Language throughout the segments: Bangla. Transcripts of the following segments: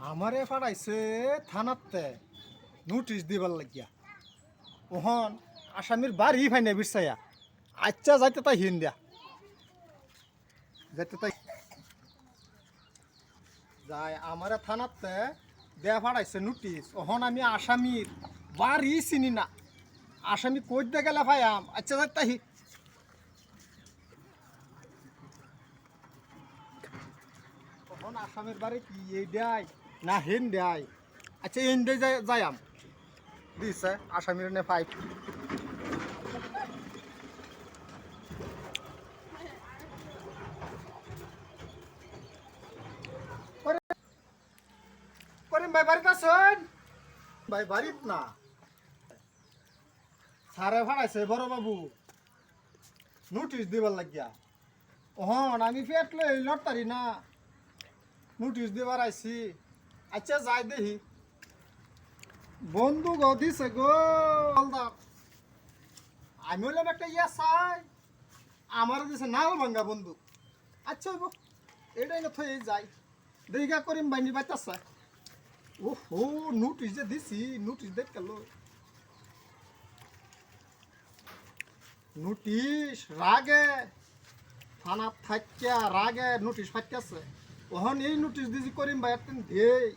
আমারে ফাড়াইছে থানাতে নোটিশ দিবার লাগিয়া ওহন আসামির বাড়ি ফাইনে বিরসাইয়া আচ্ছা যাইতে তাই হিন দিয়া যাইতে তাই যাই আমারে থানাতে দেয়া ফাড়াইছে নোটিশ ওহন আমি আসামির বাড়ি চিনি না আসামি কই দে গেলে ভাইয়াম আচ্ছা যাইতে তাই তখন আসামের বাড়ি কি এই দেয় না হেন দেয় আচ্ছা এন দিয়ে যাইয়াম দিছে আসামির নে ফাইভ করিম ভাই বাড়িতে আছেন ভাই বাড়িত না সারে ভাড়াইছে বড় বাবু নোটিশ দিবার লাগিয়া ওহন আমি ফেটলে লড়তারি না নোটিশ দিবার আইছি আচ্ছা যাই দেখি বন্ধু গো দিছে গো আমি হলাম একটা ইয়া চাই আমার দিছে নাল ভাঙ্গা বন্ধু আচ্ছা হইব এটাই না থই যাই দেখা করিম বাইনি বাইতাছে ও হো নোটিশ যে দিছি নোটিশ দেখ গেল নোটিশ রাগে থানা থাকিয়া রাগে নোটিশ ফাটিয়াছে ওহন এই নোটিশ দিছি করিম ভাই একদিন দেই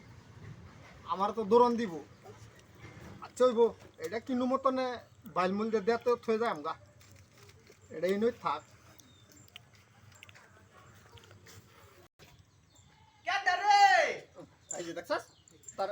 আমার তো দৌড়ন দিব আচ্ছা হইব এটা কিনু মতনে বাইল মূল দিয়ে দেওয়াতে থয়ে যায় আমগা এটাই নই থাক এই যে দেখছাস তার